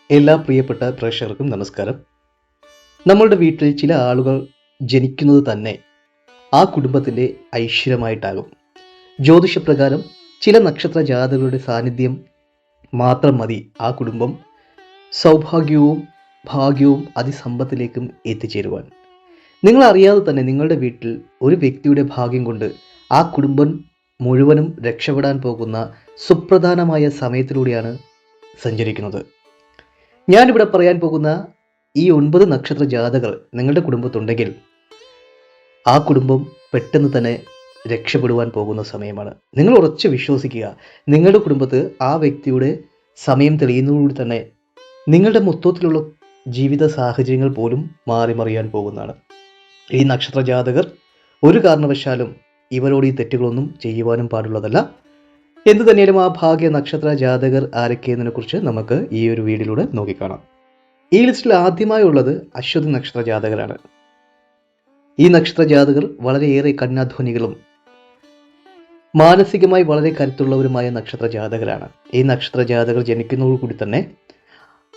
എല്ലാ പ്രിയപ്പെട്ട പ്രേക്ഷകർക്കും നമസ്കാരം. നമ്മളുടെ വീട്ടിൽ ചില ആളുകൾ ജനിക്കുന്നത് തന്നെ ആ കുടുംബത്തിൻ്റെ ഐശ്വര്യമായിട്ടാകും. ജ്യോതിഷപ്രകാരം ചില നക്ഷത്ര ജാതകളുടെ സാന്നിധ്യം മാത്രം മതി ആ കുടുംബം സൗഭാഗ്യവും ഭാഗ്യവും അതിസമ്പത്തിലേക്കും എത്തിച്ചേരുവാൻ. നിങ്ങൾ അറിയാതെ തന്നെ നിങ്ങളുടെ വീട്ടിൽ ഒരു വ്യക്തിയുടെ ഭാഗ്യം കൊണ്ട് ആ കുടുംബം മുഴുവനും രക്ഷപ്പെടാൻ പോകുന്ന സുപ്രധാനമായ സമയത്തിലൂടെയാണ് സഞ്ചരിക്കുന്നത്. ഞാനിവിടെ പറയാൻ പോകുന്ന ഈ 9 നക്ഷത്ര ജാതകർ നിങ്ങളുടെ കുടുംബത്തുണ്ടെങ്കിൽ ആ കുടുംബം പെട്ടെന്ന് തന്നെ രക്ഷപ്പെടുവാൻ പോകുന്ന സമയമാണ്. നിങ്ങൾ ഉറച്ച് വിശ്വസിക്കുക, നിങ്ങളുടെ കുടുംബത്ത് ആ വ്യക്തിയുടെ സമയം തെളിയുന്നതോടുകൂടി തന്നെ നിങ്ങളുടെ മൊത്തത്തിലുള്ള ജീവിത സാഹചര്യങ്ങൾ പോലും മാറി മറിയാൻ പോകുന്നതാണ്. ഈ നക്ഷത്ര ജാതകർ ഒരു കാരണവശാലും ഇവരോട് ഈ തെറ്റുകളൊന്നും ചെയ്യുവാനും പാടുള്ളതല്ല. എന്തു തന്നെയാലും ആ ഭാഗ്യ നക്ഷത്ര ജാതകർ ആരൊക്കെയെന്നതിനെ കുറിച്ച് നമുക്ക് ഈ ഒരു വീഡിയോയിലൂടെ നോക്കിക്കാണാം. ഈ ലിസ്റ്റിൽ ആദ്യമായി ഉള്ളത് അശ്വതി നക്ഷത്ര ജാതകരാണ്. ഈ നക്ഷത്ര ജാതകർ വളരെയേറെ കഠിനാധ്വാനികളും മാനസികമായി വളരെ കരുത്തുള്ളവരുമായ നക്ഷത്ര ജാതകരാണ്. ഈ നക്ഷത്ര ജാതകർ ജനിക്കുന്നതോടുകൂടി തന്നെ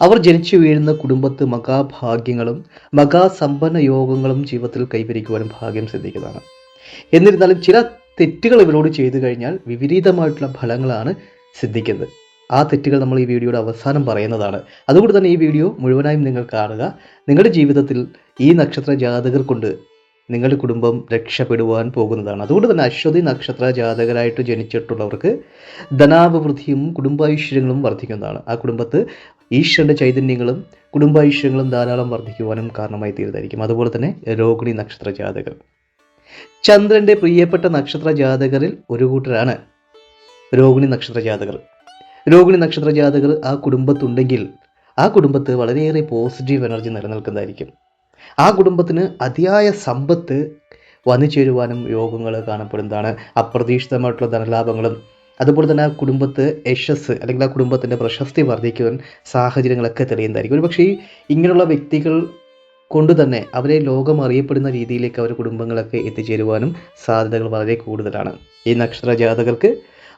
അവർ ജനിച്ചു വീഴുന്ന കുടുംബത്ത് മഹാഭാഗ്യങ്ങളും മഹാസമ്പന്ന യോഗങ്ങളും ജീവിതത്തിൽ കൈവരിക്കുവാനും ഭാഗ്യം സിദ്ധിക്കുന്നതാണ്. എന്നിരുന്നാലും ചില തെറ്റുകൾ ഇവരോട് ചെയ്തു കഴിഞ്ഞാൽ വിപരീതമായിട്ടുള്ള ഫലങ്ങളാണ് സിദ്ധിക്കുന്നത്. ആ തെറ്റുകൾ നമ്മൾ ഈ വീഡിയോയുടെ അവസാനം പറയുന്നതാണ്. അതുകൊണ്ട് തന്നെ ഈ വീഡിയോ മുഴുവനായും നിങ്ങൾ കാണുക. നിങ്ങളുടെ ജീവിതത്തിൽ ഈ നക്ഷത്ര ജാതകർ കൊണ്ട് നിങ്ങളുടെ കുടുംബം രക്ഷപ്പെടുവാൻ പോകുന്നതാണ്. അതുകൊണ്ട് തന്നെ അശ്വതി നക്ഷത്ര ജാതകരായിട്ട് ജനിച്ചിട്ടുള്ളവർക്ക് ധനാഭിവൃദ്ധിയും കുടുംബൈശ്വര്യങ്ങളും വർദ്ധിക്കുന്നതാണ്. ആ കുടുംബത്ത് ഈശ്വരൻ്റെ ചൈതന്യങ്ങളും കുടുംബൈശ്വര്യങ്ങളും ധാരാളം വർദ്ധിക്കുവാനും കാരണമായി തീരുന്നതായിരിക്കും. അതുപോലെ തന്നെ രോഹിണി നക്ഷത്ര ജാതകർ ചന്ദ്രന്റെ പ്രിയപ്പെട്ട നക്ഷത്ര ജാതകരിൽ ഒരു കൂട്ടരാണ് രോഹിണി നക്ഷത്ര ജാതകർ. രോഹിണി നക്ഷത്ര ജാതകർ ആ കുടുംബത്തുണ്ടെങ്കിൽ ആ കുടുംബത്ത് വളരെയേറെ പോസിറ്റീവ് എനർജി നിലനിൽക്കുന്നതായിരിക്കും. ആ കുടുംബത്തിന് അതിയായ സമ്പത്ത് വന്നു ചേരുവാനും യോഗങ്ങൾ കാണപ്പെടുന്നതാണ്. അപ്രതീക്ഷിതമായിട്ടുള്ള ധനലാഭങ്ങളും അതുപോലെ തന്നെ ആ കുടുംബത്ത് യശസ് അല്ലെങ്കിൽ ആ കുടുംബത്തിൻ്റെ പ്രശസ്തി വർദ്ധിക്കുവാൻ സാഹചര്യങ്ങളൊക്കെ തെളിയുന്നതായിരിക്കും. ഒരു പക്ഷേ ഇങ്ങനെയുള്ള വ്യക്തികൾ കൊണ്ട് തന്നെ അവരെ ലോകം അറിയപ്പെടുന്ന രീതിയിലേക്ക് അവർ കുടുംബങ്ങളൊക്കെ എത്തിച്ചേരുവാനും സാധ്യതകൾ വളരെ കൂടുതലാണ്. ഈ നക്ഷത്ര ജാതകർക്ക്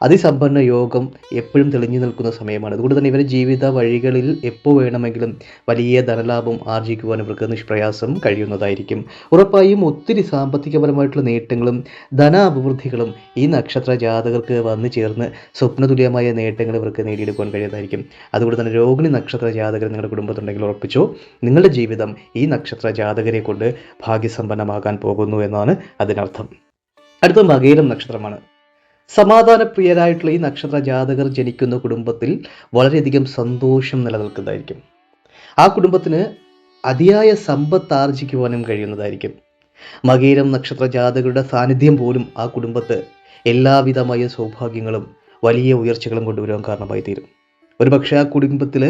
അതിസമ്പന്ന യോഗം എപ്പോഴും തെളിഞ്ഞു നിൽക്കുന്ന സമയമാണ്. അതുകൊണ്ട് തന്നെ ഇവരുടെ ജീവിത വഴികളിൽ എപ്പോൾ വേണമെങ്കിലും വലിയ ധനലാഭം ആർജിക്കുവാൻ ഇവർക്ക് നിഷ്പ്രയാസം കഴിയുന്നതായിരിക്കും. ഉറപ്പായും ഒത്തിരി സാമ്പത്തികപരമായിട്ടുള്ള നേട്ടങ്ങളും ധനാഭിവൃദ്ധികളും ഈ നക്ഷത്ര ജാതകർക്ക് വന്നു ചേർന്ന് സ്വപ്നതുല്യമായ നേട്ടങ്ങൾ ഇവർക്ക് നേടിയെടുക്കുവാൻ കഴിയുന്നതായിരിക്കും. അതുകൊണ്ട് തന്നെ രോഹിണി നക്ഷത്ര ജാതകർ നിങ്ങളുടെ കുടുംബത്തുണ്ടെങ്കിൽ ഉറപ്പിച്ചോ, നിങ്ങളുടെ ജീവിതം ഈ നക്ഷത്ര ജാതകരെ കൊണ്ട് ഭാഗ്യസമ്പന്നമാകാൻ പോകുന്നു എന്നാണ് അതിനർത്ഥം. അടുത്ത മകയിരം നക്ഷത്രമാണ്. സമാധാനപ്രിയരായിട്ടുള്ള ഈ നക്ഷത്ര ജാതകർ ജനിക്കുന്ന കുടുംബത്തിൽ വളരെയധികം സന്തോഷം നിലനിൽക്കുന്നതായിരിക്കും. ആ കുടുംബത്തിന് അതിയായ സമ്പത്ത് ആർജിക്കുവാനും കഴിയുന്നതായിരിക്കും. മകയിരം നക്ഷത്ര ജാതകരുടെ സാന്നിധ്യം പോലും ആ കുടുംബത്ത് എല്ലാവിധമായ സൗഭാഗ്യങ്ങളും വലിയ ഉയർച്ചകളും കൊണ്ടുവരാൻ കാരണമായി തീരും. ഒരുപക്ഷെ ആ കുടുംബത്തിൽ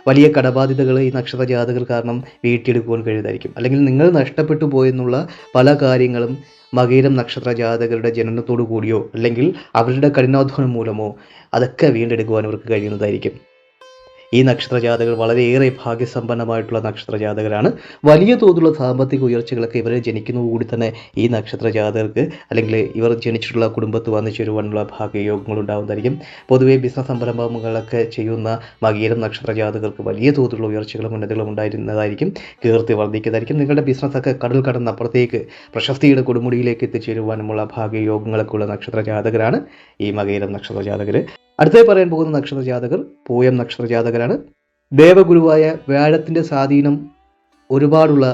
വലിയ കടബാധ്യതകൾ ഈ നക്ഷത്ര ജാതകർ കാരണം വീട്ടിയെടുക്കുവാൻ കഴിയുന്നതായിരിക്കും. അല്ലെങ്കിൽ നിങ്ങൾ നഷ്ടപ്പെട്ടു പോയെന്നുള്ള പല കാര്യങ്ങളും മകയിരം നക്ഷത്ര ജാതകരുടെ ജനനത്തോടു കൂടിയോ അല്ലെങ്കിൽ അവരുടെ കഠിനാധ്വാനം മൂലമോ അതൊക്കെ വീണ്ടെടുക്കുവാൻ അവർക്ക് കഴിയുന്നതായിരിക്കും. ഈ നക്ഷത്ര ജാതകർ വളരെയേറെ ഭാഗ്യസമ്പന്നമായിട്ടുള്ള നക്ഷത്ര ജാതകരാണ്. വലിയ തോതിലുള്ള സാമ്പത്തിക ഉയർച്ചകളൊക്കെ ഇവരെ ജനിക്കുന്നതുകൂടി തന്നെ ഈ നക്ഷത്ര ജാതകർക്ക് അല്ലെങ്കിൽ ഇവർ ജനിച്ചിട്ടുള്ള കുടുംബത്ത് വന്നു ചേരുവാനുള്ള ഭാഗ്യയോഗങ്ങൾ ഉണ്ടാകുന്നതായിരിക്കും. പൊതുവെ ബിസിനസ് സംരംഭങ്ങളൊക്കെ ചെയ്യുന്ന മകയിരം നക്ഷത്ര ജാതകർക്ക് വലിയ തോതിലുള്ള ഉയർച്ചകളും ഉന്നതികളും ഉണ്ടായിരുന്നതായിരിക്കും. കീർത്തി വർദ്ധിക്കുന്നതായിരിക്കും. നിങ്ങളുടെ ബിസിനസ്സൊക്കെ കടൽ കടന്നപ്പുറത്തേക്ക് പ്രശസ്തിയുടെ കൊടുമുടിയിലേക്ക് എത്തിച്ചേരുവാനുമുള്ള ഭാഗ്യയോഗങ്ങളൊക്കെ ഉള്ള നക്ഷത്ര ജാതകരാണ് ഈ മകയിരം നക്ഷത്ര ജാതകർ. അടുത്തായി പറയാൻ പോകുന്ന നക്ഷത്ര ജാതകർ പൂയം നക്ഷത്ര ജാതകരാണ്. ദേവഗുരുവായ വ്യാഴത്തിൻ്റെ സ്വാധീനം ഒരുപാടുള്ള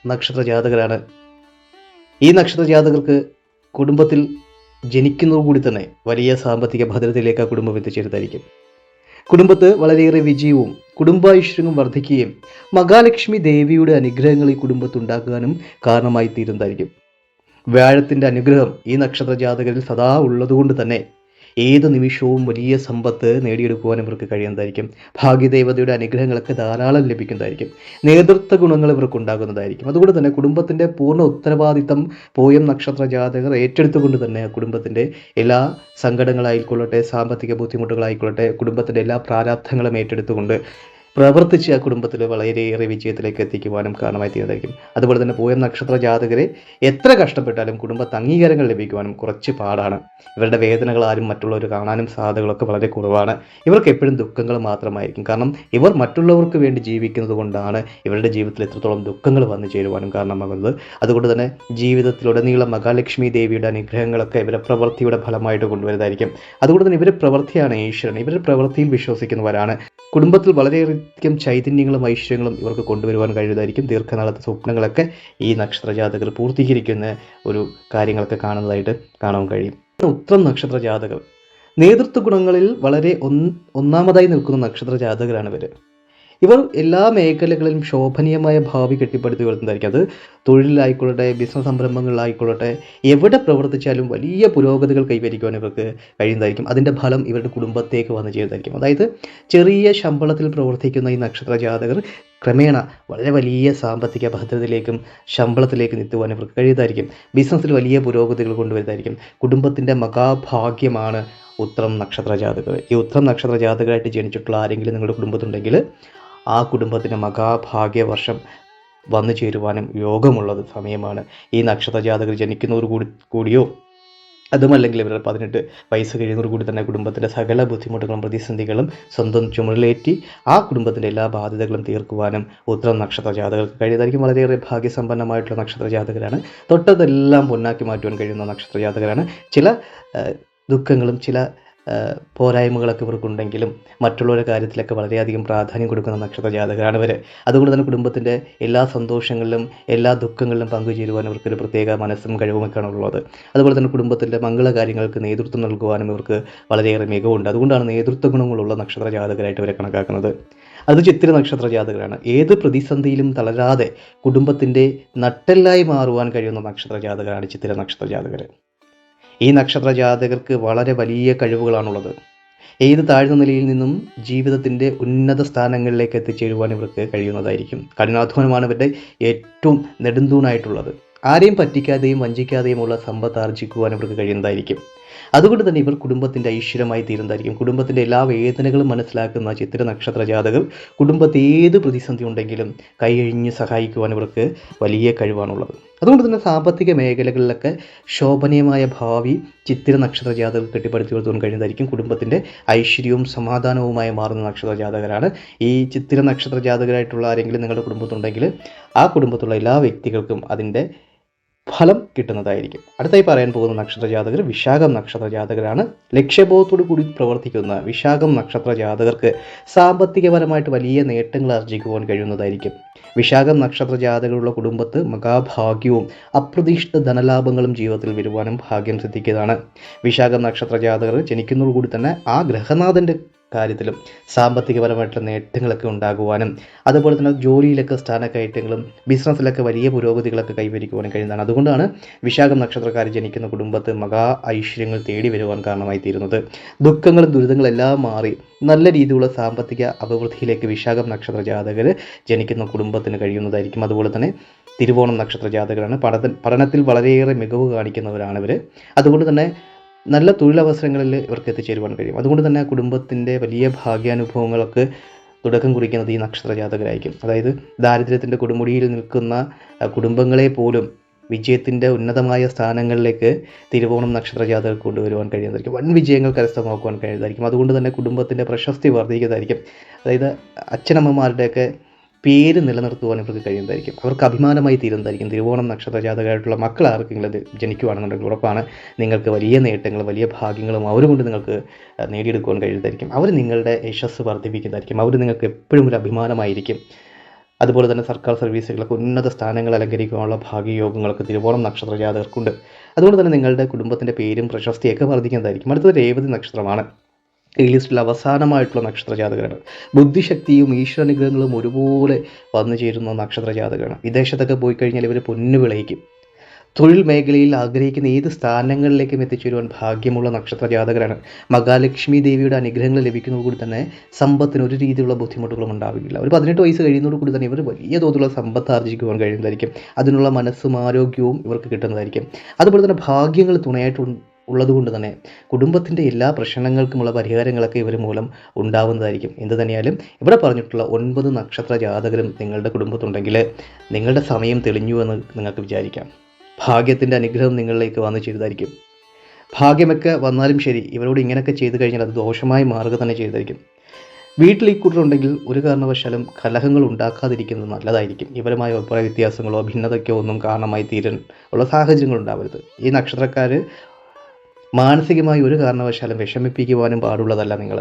നക്ഷത്ര ജാതകരാണ്. ഈ നക്ഷത്ര ജാതകർക്ക് കുടുംബത്തിൽ ജനിക്കുന്നതോടുകൂടി തന്നെ വലിയ സാമ്പത്തിക ഭദ്രതയിലേക്ക് ആ കുടുംബം എത്തിച്ചേരുന്നതായിരിക്കും. കുടുംബത്ത് വളരെയേറെ വിജയവും കുടുംബൈശ്വര്യവും വർദ്ധിക്കുകയും മഹാലക്ഷ്മി ദേവിയുടെ അനുഗ്രഹങ്ങൾ ഈ കുടുംബത്തുണ്ടാക്കാനും കാരണമായി തീരുന്നതായിരിക്കും. വ്യാഴത്തിൻ്റെ അനുഗ്രഹം ഈ നക്ഷത്ര ജാതകരിൽ സദാ ഉള്ളതുകൊണ്ട് തന്നെ ഏത് നിമിഷവും വലിയ സമ്പത്ത് നേടിയെടുക്കുവാൻ ഇവർക്ക് കഴിയുന്നതായിരിക്കും. ഭാഗ്യദേവതയുടെ അനുഗ്രഹങ്ങളൊക്കെ ധാരാളം ലഭിക്കുന്നതായിരിക്കും. നേതൃത്വ ഗുണങ്ങൾ ഇവർക്ക് ഉണ്ടാകുന്നതായിരിക്കും. അതുകൊണ്ട് തന്നെ കുടുംബത്തിൻ്റെ പൂർണ്ണ ഉത്തരവാദിത്തം പൂയം നക്ഷത്ര ജാതകർ ഏറ്റെടുത്തുകൊണ്ട് തന്നെ കുടുംബത്തിൻ്റെ എല്ലാ സങ്കടങ്ങളായിക്കൊള്ളട്ടെ, സാമ്പത്തിക ബുദ്ധിമുട്ടുകളായിക്കൊള്ളട്ടെ, കുടുംബത്തിൻ്റെ എല്ലാ പ്രാരാബ്ധങ്ങളും ഏറ്റെടുത്തുകൊണ്ട് പ്രവർത്തിച്ച് ആ കുടുംബത്തിൽ വളരെയേറെ വിജയത്തിലേക്ക് എത്തിക്കുവാനും കാരണമായി തീർന്നതായിരിക്കും. അതുപോലെ തന്നെ പൂയം നക്ഷത്ര ജാതകരെ എത്ര കഷ്ടപ്പെട്ടാലും കുടുംബത്ത് അംഗീകാരങ്ങൾ ലഭിക്കുവാനും കുറച്ച് പാടാണ്. ഇവരുടെ വേദനകൾ ആരും മറ്റുള്ളവർ കാണാനും സാധ്യതകളൊക്കെ വളരെ കുറവാണ്. ഇവർക്ക് എപ്പോഴും ദുഃഖങ്ങൾ മാത്രമായിരിക്കും. കാരണം ഇവർ മറ്റുള്ളവർക്ക് വേണ്ടി ജീവിക്കുന്നത് കൊണ്ടാണ് ഇവരുടെ ജീവിതത്തിൽ എത്രത്തോളം ദുഃഖങ്ങൾ വന്നു ചേരുവാനും കാരണമാകുന്നത്. അതുകൊണ്ട് തന്നെ ജീവിതത്തിലുടനീളം മഹാലക്ഷ്മി ദേവിയുടെ അനുഗ്രഹങ്ങളൊക്കെ ഇവരുടെ പ്രവൃത്തിയുടെ ഫലമായിട്ട് കൊണ്ടുവരുന്നതായിരിക്കും. അതുകൊണ്ട് തന്നെ ഇവരുടെ പ്രവൃത്തിയാണ് ഈശ്വരൻ. ഇവരുടെ പ്രവൃത്തിയിൽ വിശ്വസിക്കുന്നവരാണ്. കുടുംബത്തിൽ വളരെയധികം ചൈതന്യങ്ങളും ഐശ്വര്യങ്ങളും ഇവർക്ക് കൊണ്ടുവരുവാൻ കഴിയുന്നതായിരിക്കും. ദീർഘനാളത്തെ സ്വപ്നങ്ങളൊക്കെ ഈ നക്ഷത്ര ജാതകർ പൂർത്തീകരിക്കുന്ന ഒരു കാര്യങ്ങളൊക്കെ കാണുന്നതായിട്ട് കാണാൻ കഴിയും. ഉത്രം നക്ഷത്ര ജാതകർ നേതൃത്വ ഗുണങ്ങളിൽ വളരെ ഒന്നാമതായി നിൽക്കുന്ന നക്ഷത്ര ജാതകരാണ് ഇവർ. ഇവർ എല്ലാ മേഖലകളിലും ശോഭനീയമായ ഭാവി കെട്ടിപ്പടുത്തി വരുന്നതായിരിക്കും. അത് തൊഴിലിലായിക്കൊള്ളട്ടെ, ബിസിനസ് സംരംഭങ്ങളിലായിക്കൊള്ളട്ടെ, എവിടെ പ്രവർത്തിച്ചാലും വലിയ പുരോഗതികൾ കൈവരിക്കുവാൻ ഇവർക്ക് കഴിയുന്നതായിരിക്കും. അതിൻ്റെ ഫലം ഇവരുടെ കുടുംബത്തേക്ക് വന്നു ചേരുന്നതായിരിക്കും. അതായത് ചെറിയ ശമ്പളത്തിൽ പ്രവർത്തിക്കുന്ന ഈ നക്ഷത്ര ജാതകർ ക്രമേണ വളരെ വലിയ സാമ്പത്തിക ഭദ്രതയിലേക്കും ശമ്പളത്തിലേക്കും എത്തുവാൻ ഇവർക്ക് കഴിയുന്നതായിരിക്കും. ബിസിനസ്സിൽ വലിയ പുരോഗതികൾ കൊണ്ടുവരുന്നതായിരിക്കും. കുടുംബത്തിൻ്റെ മഹാഭാഗ്യമാണ് ഉത്രം നക്ഷത്ര ജാതകർ. ഈ ഉത്രം നക്ഷത്ര ജാതകരായിട്ട് ജനിച്ചിട്ടുള്ള ആരെങ്കിലും നിങ്ങളുടെ കുടുംബത്തുണ്ടെങ്കിൽ ആ കുടുംബത്തിന് മഹാഭാഗ്യവർഷം വന്നു ചേരുവാനും യോഗമുള്ളത് സമയമാണ്. ഈ നക്ഷത്ര ജാതകർ ജനിക്കുന്നതോടു കൂടിയോ അതുമല്ലെങ്കിൽ ഇവരുടെ 18 വയസ്സ് കഴിയുന്നതോടു കൂടി തന്നെ കുടുംബത്തിൻ്റെ സകല ബുദ്ധിമുട്ടുകളും പ്രതിസന്ധികളും സ്വന്തം ചുമലിലേറ്റി ആ കുടുംബത്തിൻ്റെ എല്ലാ ബാധ്യതകളും തീർക്കുവാനും ഉത്രം നക്ഷത്ര ജാതകർക്ക് കഴിയുന്നതായിരിക്കും. വളരെയേറെ ഭാഗ്യസമ്പന്നമായിട്ടുള്ള നക്ഷത്ര ജാതകരാണ്. തൊട്ടതെല്ലാം പൊന്നാക്കി മാറ്റുവാൻ കഴിയുന്ന നക്ഷത്ര ജാതകരാണ്. ചില ദുഃഖങ്ങളും ചില പോരായ്മകളൊക്കെ ഇവർക്കുണ്ടെങ്കിലും മറ്റുള്ളവരുടെ കാര്യത്തിലൊക്കെ വളരെയധികം പ്രാധാന്യം കൊടുക്കുന്ന നക്ഷത്ര ജാതകരാണ് ഇവർ. അതുകൊണ്ട് തന്നെ കുടുംബത്തിൻ്റെ എല്ലാ സന്തോഷങ്ങളിലും എല്ലാ ദുഃഖങ്ങളിലും പങ്കുചേരുവാൻ ഇവർക്കൊരു പ്രത്യേക മനസ്സും കഴിവുമൊക്കെയാണ് ഉള്ളത്. അതുപോലെ തന്നെ കുടുംബത്തിൻ്റെ മംഗളകാര്യങ്ങൾക്ക് നേതൃത്വം നൽകുവാനും ഇവർക്ക് വളരെയേറെ മികവുണ്ട്. അതുകൊണ്ടാണ് നേതൃത്വ ഗുണങ്ങളുള്ള നക്ഷത്ര ജാതകരായിട്ട് ഇവരെ കണക്കാക്കുന്നത്. അത് ചിത്തിര നക്ഷത്ര ജാതകരാണ്. ഏത് പ്രതിസന്ധിയിലും തളരാതെ കുടുംബത്തിൻ്റെ നട്ടെല്ലായി മാറുവാൻ കഴിയുന്ന നക്ഷത്ര ജാതകരാണ് ചിത്തിര നക്ഷത്ര ജാതകർ. ഈ നക്ഷത്ര ജാതകർക്ക് വളരെ വലിയ കഴിവുകളാണുള്ളത്. ഏത് താഴ്ന്ന നിലയിൽ നിന്നും ജീവിതത്തിൻ്റെ ഉന്നത സ്ഥാനങ്ങളിലേക്ക് എത്തിച്ചേരുവാൻ ഇവർക്ക് കഴിയുന്നതായിരിക്കും. കഠിനാധ്വാനമാണ് ഇവരുടെ ഏറ്റവും നെടുന്തൂണായിട്ടുള്ളത്. ആരെയും പറ്റിക്കാതെയും വഞ്ചിക്കാതെയുമുള്ള സമ്പത്ത് ആർജിക്കുവാൻ ഇവർക്ക് കഴിയുന്നതായിരിക്കും. അതുകൊണ്ട് തന്നെ ഇവർ കുടുംബത്തിൻ്റെ ഐശ്വര്യമായി തീരുന്നതായിരിക്കും. കുടുംബത്തിൻ്റെ എല്ലാ വേദനകളും മനസ്സിലാക്കുന്ന ചിത്തിര നക്ഷത്ര ജാതകർ കുടുംബത്തിൽ ഏത് പ്രതിസന്ധി ഉണ്ടെങ്കിലും കൈയഴിഞ്ഞ് സഹായിക്കുവാൻ ഇവർക്ക് വലിയ കഴിവാണുള്ളത്. അതുകൊണ്ട് തന്നെ സാമ്പത്തിക മേഖലകളിലൊക്കെ ശോഭനീയമായ ഭാവി ചിത്തിര നക്ഷത്ര ജാതകർ കെട്ടിപ്പടുത്തി കൊടുക്കാൻ കഴിയുന്നതായിരിക്കും. കുടുംബത്തിൻ്റെ ഐശ്വര്യവും സമാധാനവുമായി മാറുന്ന നക്ഷത്ര ജാതകരാണ്. ഈ ചിത്തിര നക്ഷത്ര ജാതകരായിട്ടുള്ള ആരെങ്കിലും നിങ്ങളുടെ കുടുംബത്തുണ്ടെങ്കിൽ ആ കുടുംബത്തുള്ള എല്ലാ വ്യക്തികൾക്കും അതിൻ്റെ ഫലം കിട്ടുന്നതായിരിക്കും. അടുത്തായി പറയാൻ പോകുന്ന നക്ഷത്ര ജാതകർ വിശാഖം നക്ഷത്ര ജാതകരാണ്. ലക്ഷ്യബോധത്തോടു കൂടി പ്രവർത്തിക്കുന്ന വിശാഖം നക്ഷത്ര ജാതകർക്ക് സാമ്പത്തികപരമായിട്ട് വലിയ നേട്ടങ്ങൾ ആർജിക്കുവാൻ കഴിയുന്നതായിരിക്കും. വിശാഖം നക്ഷത്ര ജാതകരുള്ള കുടുംബത്ത് മഹാഭാഗ്യവും അപ്രതീക്ഷിത ധനലാഭങ്ങളും ജീവിതത്തിൽ വരുവാനും ഭാഗ്യം സിദ്ധിക്കുന്നതാണ്. വിശാഖം നക്ഷത്ര ജാതകർ ജനിക്കുന്നതോടുകൂടി തന്നെ ആ ഗ്രഹനാഥൻ്റെ കാര്യത്തിലും സാമ്പത്തികപരമായിട്ടുള്ള നേട്ടങ്ങളൊക്കെ ഉണ്ടാകുവാനും അതുപോലെ തന്നെ ജോലിയിലൊക്കെ സ്ഥാനക്കയറ്റങ്ങളും ബിസിനസ്സിലൊക്കെ വലിയ പുരോഗതികളൊക്കെ കൈവരിക്കുവാനും കഴിയുന്നതാണ്. അതുകൊണ്ടാണ് വിശാഖം നക്ഷത്രക്കാർ ജനിക്കുന്ന കുടുംബത്ത് മഹാ ഐശ്വര്യങ്ങൾ തേടി വരുവാൻ കാരണമായി തീരുന്നത്. ദുഃഖങ്ങളും ദുരിതങ്ങളെല്ലാം മാറി നല്ല രീതിയിലുള്ള സാമ്പത്തിക അഭിവൃദ്ധിയിലേക്ക് വിശാഖം നക്ഷത്ര ജാതകർ ജനിക്കുന്ന കുടുംബത്തിന് കഴിയുന്നതായിരിക്കും. അതുപോലെ തന്നെ തിരുവോണം നക്ഷത്ര ജാതകരാണ്. പഠനത്തിൽ വളരെയേറെ മികവ് കാണിക്കുന്നവരാണ് ഇവർ. അതുകൊണ്ട് തന്നെ നല്ല തൊഴിലവസരങ്ങളിൽ ഇവർക്ക് എത്തിച്ചേരുവാൻ കഴിയും. അതുകൊണ്ട് തന്നെ കുടുംബത്തിൻ്റെ വലിയ ഭാഗ്യാനുഭവങ്ങളൊക്കെ തുടക്കം കുറിക്കുന്നത് ഈ നക്ഷത്ര ജാതകരായിരിക്കും. അതായത് ദാരിദ്ര്യത്തിൻ്റെ കൊടുമുടിയിൽ നിൽക്കുന്ന കുടുംബങ്ങളെ പോലും വിജയത്തിൻ്റെ ഉന്നതമായ സ്ഥാനങ്ങളിലേക്ക് തിരുവോണം നക്ഷത്ര ജാതകർ കൊണ്ടുവരുവാൻ കഴിയുന്നതായിരിക്കും. വൻ വിജയങ്ങൾ കരസ്ഥമാക്കുവാൻ കഴിയുന്നതായിരിക്കും. അതുകൊണ്ട് തന്നെ കുടുംബത്തിൻ്റെ പ്രശസ്തി വർദ്ധിക്കുന്നതായിരിക്കും. അതായത് അച്ഛനമ്മമാരുടെയൊക്കെ പേര് നിലനിർത്തുവാൻ ഇവർക്ക് കഴിയുന്നതായിരിക്കും. അവർക്ക് അഭിമാനമായി തീരുന്നതായിരിക്കും. തിരുവോണം നക്ഷത്ര ജാതകമായിട്ടുള്ള മക്കൾ ആർക്കെങ്കിലും അത് ജനിക്കുവാണെന്നുണ്ടെങ്കിൽ ഉറപ്പാണ് നിങ്ങൾക്ക് വലിയ നേട്ടങ്ങളും വലിയ ഭാഗ്യങ്ങളും അവരുകൊണ്ട് നിങ്ങൾക്ക് നേടിയെടുക്കുവാൻ കഴിയുന്നതായിരിക്കും. അവർ നിങ്ങളുടെ യശസ്സ് വർദ്ധിപ്പിക്കുന്നതായിരിക്കും. അവർ നിങ്ങൾക്ക് എപ്പോഴും ഒരു അഭിമാനമായിരിക്കും. അതുപോലെ തന്നെ സർക്കാർ സർവീസുകളൊക്കെ ഉന്നത സ്ഥാനങ്ങൾ അലങ്കരിക്കാനുള്ള ഭാഗ്യയോഗങ്ങളൊക്കെ തിരുവോണം നക്ഷത്ര ജാതകർക്കുണ്ട്. അതുകൊണ്ട് തന്നെ നിങ്ങളുടെ കുടുംബത്തിൻ്റെ പേരും പ്രശസ്തിയൊക്കെ വർദ്ധിക്കുന്നതായിരിക്കും. അടുത്തത് രേവതി നക്ഷത്രമാണ്. ഈ ലിസ്റ്റിൽ അവസാനമായിട്ടുള്ള നക്ഷത്ര ജാതകരാണ്. ബുദ്ധിശക്തിയും ഈശ്വരാനുഗ്രഹങ്ങളും ഒരുപോലെ വന്നു ചേരുന്ന നക്ഷത്ര ജാതകമാണ്. വിദേശത്തൊക്കെ പോയി കഴിഞ്ഞാൽ ഇവർ പൊന്നു വിളയിക്കും. തൊഴിൽ മേഖലയിൽ ആഗ്രഹിക്കുന്ന ഏത് സ്ഥാനങ്ങളിലേക്കും എത്തിച്ചേരുവാൻ ഭാഗ്യമുള്ള നക്ഷത്ര ജാതകരാണ്. മഹാലക്ഷ്മി ദേവിയുടെ അനുഗ്രഹങ്ങൾ ലഭിക്കുന്നതോടുകൂടി തന്നെ സമ്പത്തിന് ഒരു രീതിയിലുള്ള ബുദ്ധിമുട്ടുകളും ഉണ്ടാവില്ല. ഒരു 18 വയസ്സ് കഴിയുന്നതോടുകൂടി തന്നെ ഇവർ വലിയ തോതിലുള്ള സമ്പത്ത് ആർജിക്കുവാൻ കഴിയുന്നതായിരിക്കും. അതിനുള്ള മനസ്സും ആരോഗ്യവും ഇവർക്ക് കിട്ടുന്നതായിരിക്കും. അതുപോലെ തന്നെ ഭാഗ്യങ്ങൾ തുണയായിട്ട് ഉള്ളതുകൊണ്ട് തന്നെ കുടുംബത്തിൻ്റെ എല്ലാ പ്രശ്നങ്ങൾക്കുമുള്ള പരിഹാരങ്ങളൊക്കെ ഇവർ മൂലം ഉണ്ടാവുന്നതായിരിക്കും. എന്ത് തന്നെയാലും ഇവിടെ പറഞ്ഞിട്ടുള്ള 9 നക്ഷത്ര ജാതകരും നിങ്ങളുടെ കുടുംബത്തുണ്ടെങ്കിൽ നിങ്ങളുടെ സമയം തെളിഞ്ഞു എന്ന് നിങ്ങൾക്ക് വിചാരിക്കാം. ഭാഗ്യത്തിൻ്റെ അനുഗ്രഹം നിങ്ങളിലേക്ക് വന്നു ചേരുന്നതായിരിക്കും. ഭാഗ്യമൊക്കെ വന്നാലും ശരി, ഇവരോട് ഇങ്ങനെയൊക്കെ ചെയ്തു കഴിഞ്ഞാൽ അത് ദോഷമായി മാറുക തന്നെ ചെയ്തായിരിക്കും. വീട്ടിൽ ഈ കൂട്ടരുണ്ടെങ്കിൽ ഒരു കാരണവശാലും കലഹങ്ങൾ ഉണ്ടാക്കാതിരിക്കുന്നത് നല്ലതായിരിക്കും. ഇവരുമായ അഭിപ്രായ വ്യത്യാസങ്ങളോ ഭിന്നതയ്ക്കോ ഒന്നും കാരണമായി തീരാൻ ഉള്ള സാഹചര്യങ്ങൾ ഉണ്ടാവരുത്. ഈ നക്ഷത്രക്കാർ മാനസികമായി ഒരു കാരണവശാലും വിഷമിപ്പിക്കുവാനും പാടുള്ളതല്ല നിങ്ങൾ.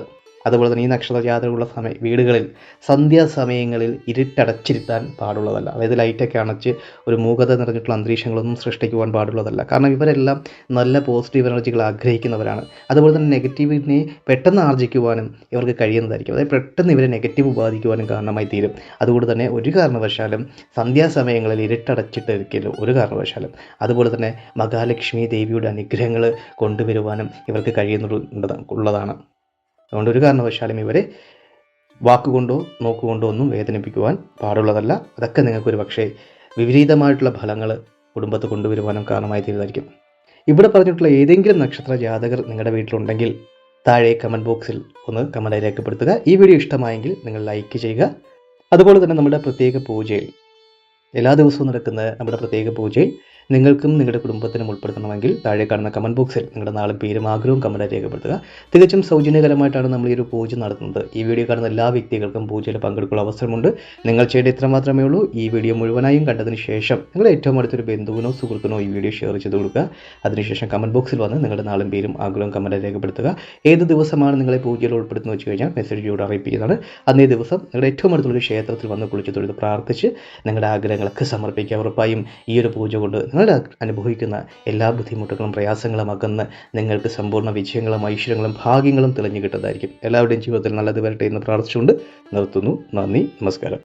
അതുപോലെ തന്നെ ഈ നക്ഷത്ര ജാതകമുള്ള വീടുകളിൽ സന്ധ്യാസമയങ്ങളിൽ ഇരുട്ടടച്ചിരുത്താൻ പാടുള്ളതല്ല. അതായത് ലൈറ്റൊക്കെ അണച്ച് ഒരു മൂകത നിറഞ്ഞിട്ടുള്ള അന്തരീക്ഷങ്ങളൊന്നും സൃഷ്ടിക്കുവാൻ പാടുള്ളതല്ല. കാരണം ഇവരെല്ലാം നല്ല പോസിറ്റീവ് എനർജികൾ ആഗ്രഹിക്കുന്നവരാണ്. അതുപോലെ തന്നെ നെഗറ്റീവിനെ പെട്ടെന്ന് ആർജിക്കുവാനും ഇവർക്ക് കഴിയുന്നതായിരിക്കും. അതായത് പെട്ടെന്ന് ഇവരെ നെഗറ്റീവ് ബാധിക്കുവാനും കാരണമായി തീരും. അതുകൊണ്ട് തന്നെ ഒരു കാരണവശാലും സന്ധ്യാസമയങ്ങളിൽ ഇരുട്ടടച്ചിട്ടിരിക്കലും ഒരു കാരണവശാലും. അതുപോലെ തന്നെ മഹാലക്ഷ്മി ദേവിയുടെ അനുഗ്രഹങ്ങൾ കൊണ്ടുവരുവാനും ഇവർക്ക് കഴിയുന്നുള്ളതാണ്. അതുകൊണ്ട് ഒരു കാരണവശാലും ഇവരെ വാക്കുകൊണ്ടോ നോക്കുകൊണ്ടോ ഒന്നും വേദനിപ്പിക്കുവാൻ പാടുള്ളതല്ല. അതൊക്കെ നിങ്ങൾക്കൊരു പക്ഷേ വിപരീതമായിട്ടുള്ള ഫലങ്ങൾ കുടുംബത്ത് കൊണ്ടുവരുവാനും കാരണമായി തീരുന്നതായിരിക്കും. ഇവിടെ പറഞ്ഞിട്ടുള്ള ഏതെങ്കിലും നക്ഷത്ര ജാതകർ നിങ്ങളുടെ വീട്ടിലുണ്ടെങ്കിൽ താഴെ കമൻറ്റ് ബോക്സിൽ ഒന്ന് കമൻറ്റായി രേഖപ്പെടുത്തുക. ഈ വീഡിയോ ഇഷ്ടമായെങ്കിൽ നിങ്ങൾ ലൈക്ക് ചെയ്യുക. അതുപോലെ തന്നെ നമ്മുടെ പ്രത്യേക പൂജയിൽ എല്ലാ ദിവസവും നടക്കുന്ന നമ്മുടെ പ്രത്യേക പൂജയിൽ നിങ്ങൾക്കും നിങ്ങളുടെ കുടുംബത്തിനും ഉൾപ്പെടുത്തണമെങ്കിൽ താഴെ കാണുന്ന കമൻറ്റ് ബോക്സിൽ നിങ്ങളുടെ നാളും പേരും ആഗ്രഹവും കമൻറ്റായി രേഖപ്പെടുത്തുക. തികച്ചും സൗജന്യകരമായിട്ടാണ് നമ്മൾ ഈ ഒരു പൂജ നടത്തുന്നത്. ഈ വീഡിയോ കാണുന്ന എല്ലാ വ്യക്തികൾക്കും പൂജയിൽ പങ്കെടുക്കാനുള്ള അവസരമുണ്ട്. നിങ്ങൾ ചെയ്യേണ്ട ഇത്ര മാത്രമേ ഉള്ളൂ. ഈ വീഡിയോ മുഴുവനായും കണ്ടതിന് ശേഷം നിങ്ങളുടെ ഏറ്റവും അടുത്തൊരു ബന്ധുവിനോ സുഹൃത്തിനോ ഈ വീഡിയോ ഷെയർ ചെയ്ത് കൊടുക്കുക. അതിനുശേഷം കമൻറ്റ് ബോക്സിൽ വന്ന് നിങ്ങളുടെ നാളും പേരും ആഗ്രഹവും കമൻറ്റായി രേഖപ്പെടുത്തുക. ഏത് ദിവസമാണ് നിങ്ങളെ പൂജയിൽ ഉൾപ്പെടുത്തുന്നത് വെച്ച് കഴിഞ്ഞാൽ മെസ്സേജിലൂടെ അറിയിപ്പിക്കുന്നതാണ്. അന്നേ ദിവസം നിങ്ങളുടെ ഏറ്റവും അടുത്തുള്ളൊരു ക്ഷേത്രത്തിൽ വന്ന് കുളിച്ച് തൊഴുത് പ്രാർത്ഥിച്ച് നിങ്ങളുടെ ആഗ്രഹങ്ങളൊക്കെ സമർപ്പിക്കുക. ഉറപ്പായും ഈ ഒരു പൂജ കൊണ്ട് നിങ്ങളുടെ അനുഭവിക്കുന്ന എല്ലാ ബുദ്ധിമുട്ടുകളും പ്രയാസങ്ങളും അകന്ന് നിങ്ങൾക്ക് സമ്പൂർണ്ണ വിജയങ്ങളും ഐശ്വര്യങ്ങളും ഭാഗ്യങ്ങളും തെളിഞ്ഞു കിട്ടുന്നതായിരിക്കും. എല്ലാവരുടെയും ജീവിതത്തിൽ നല്ലത് വരട്ടെ എന്ന് പ്രാർത്ഥിച്ചുകൊണ്ട് നിർത്തുന്നു. നന്ദി, നമസ്കാരം.